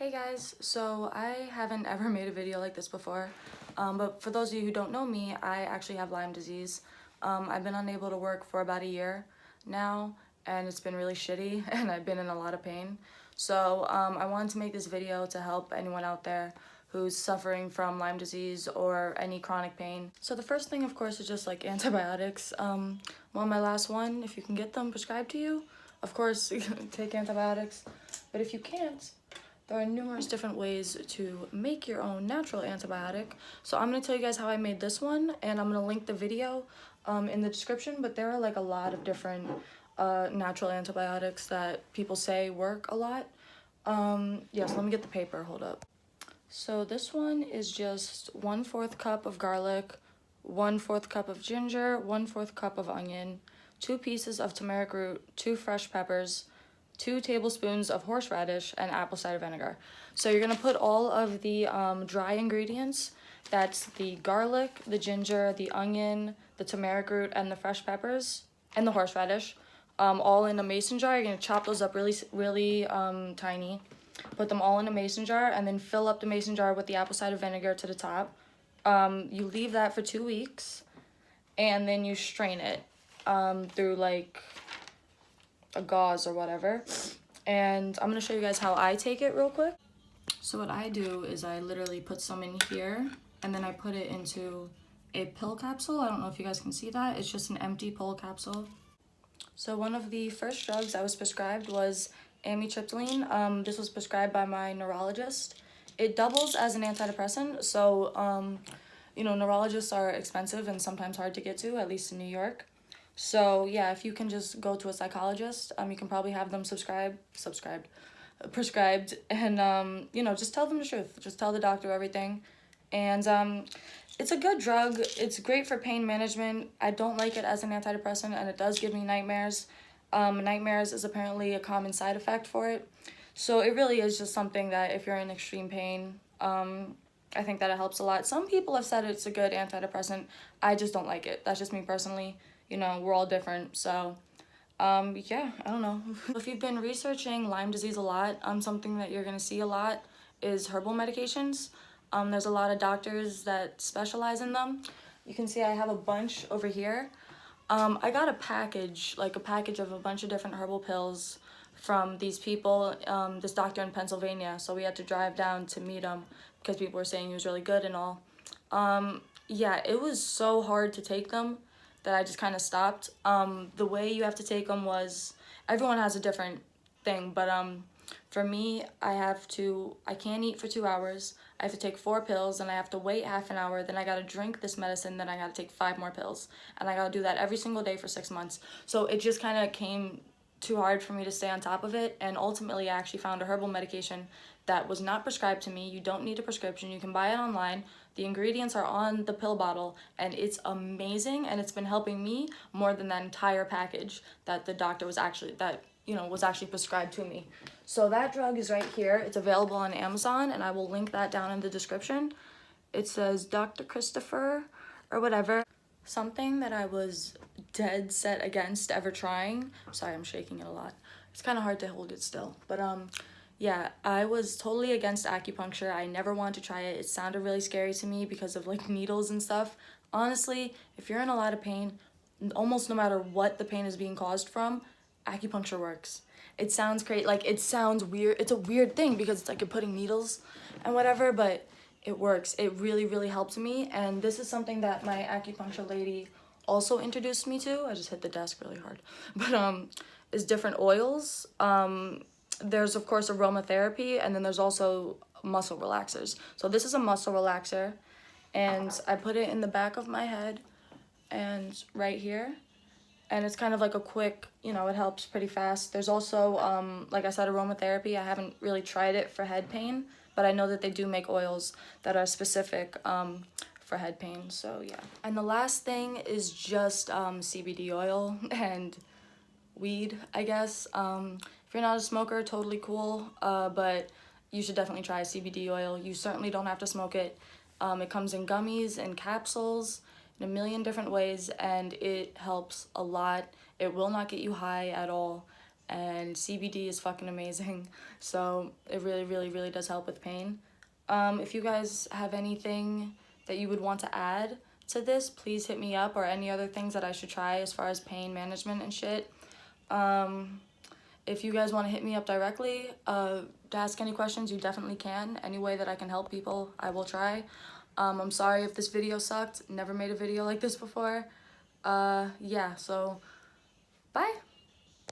Hey guys, so I haven't ever made a video like this before, but for those of you who don't know me, I actually have Lyme disease. I've been unable to work for about a year now, and it's been really shitty, and I've been in a lot of pain. So I wanted to make this video to help anyone out there who's suffering from Lyme disease or any chronic pain. So the first thing, of course, is just like antibiotics. Well, my last one, if you can get them prescribed to you, of course, take antibiotics, but if you can't, there are numerous different ways to make your own natural antibiotic. So I'm going to tell you guys how I made this one, and I'm going to link the video in the description, but there are like a lot of different natural antibiotics that people say work a lot. Yes, let me get the paper, hold up. So this one is just 1/4 cup of garlic, 1/4 cup of ginger, 1/4 cup of onion, 2 pieces of turmeric root, 2 fresh peppers, 2 tablespoons of horseradish, and apple cider vinegar. So you're gonna put all of the dry ingredients, that's the garlic, the ginger, the onion, the turmeric root, and the fresh peppers, and the horseradish, all in a mason jar. You're gonna chop those up really tiny, put them all in a mason jar, and then fill up the mason jar with the apple cider vinegar to the top. You leave that for 2 weeks, and then you strain it through like a gauze or whatever, and I'm gonna show you guys how I take it real quick. So what I do is I literally put some in here, and then I put it into a pill capsule. I don't know if you guys can see that. It's just an empty pill capsule. So one of the first drugs I was prescribed was AMITRIPTYLIN. This was prescribed by my neurologist. It doubles as an antidepressant, so you know, neurologists are expensive and sometimes hard to get to, at least in New York. So yeah, if you can just go to a psychologist, you can probably have them prescribed, and you know, just tell them the truth. Just tell the doctor everything, and it's a good drug. It's great for pain management. I don't like it as an antidepressant, and it does give me nightmares. Nightmares is apparently a common side effect for it, so it really is just something that if you're in extreme pain, I think that it helps a lot. Some people have said it's a good antidepressant. I just don't like it. That's just me personally. You know, we're all different, so yeah, I don't know. If you've been researching Lyme disease a lot, something that you're gonna see a lot is herbal medications. There's a lot of doctors that specialize in them. You can see I have a bunch over here. I got a package of a bunch of different herbal pills from these people, this doctor in Pennsylvania, so we had to drive down to meet him because people were saying he was really good and all. Yeah, it was so hard to take them that I just kind of stopped. The way you have to take them was, everyone has a different thing, but for me, I can't eat for 2 hours, I have to take 4 pills, and I have to wait half an hour, then I gotta drink this medicine, then I gotta take 5 more pills, and I gotta do that every single day for 6 months. So it just kind of came too hard for me to stay on top of it, and ultimately I actually found a herbal medication that was not prescribed to me. You don't need a prescription, you can buy it online. The ingredients are on the pill bottle, and it's amazing, and it's been helping me more than that entire package that the doctor was actually prescribed to me. So that drug is right here. It's available on Amazon, and I will link that down in the description. It says Dr. Christopher or whatever. Something that I was dead set against ever trying. Sorry, I'm shaking it a lot. It's kind of hard to hold it still, but yeah, I was totally against acupuncture. I never wanted to try it. It sounded really scary to me because of like needles and stuff. Honestly, if you're in a lot of pain, almost no matter what the pain is being caused from, acupuncture works. It sounds great, like it sounds weird. It's a weird thing because it's like you're putting needles and whatever, but it works. It really helps me, and this is something that my acupuncture lady also introduced me to. I just hit the desk really hard. But is different oils. There's of course aromatherapy, and then there's also muscle relaxers. So this is a muscle relaxer, and I put it in the back of my head and right here, and it's kind of like a quick, you know, it helps pretty fast. There's also like I said, aromatherapy. I haven't really tried it for head pain, but I know that they do make oils that are specific for head pain, so yeah. And the last thing is just CBD oil and weed, I guess. If you're not a smoker, totally cool, but you should definitely try CBD oil. You certainly don't have to smoke it. It comes in gummies and capsules in a million different ways, and it helps a lot. It will not get you high at all, and CBD is fucking amazing. So it really, really, really does help with pain. If you guys have anything that you would want to add to this, please hit me up, or any other things that I should try as far as pain management and shit. If you guys want to hit me up directly to ask any questions, you definitely can. Any way that I can help people, I will try. I'm sorry if this video sucked. Never made a video like this before. Yeah, so bye.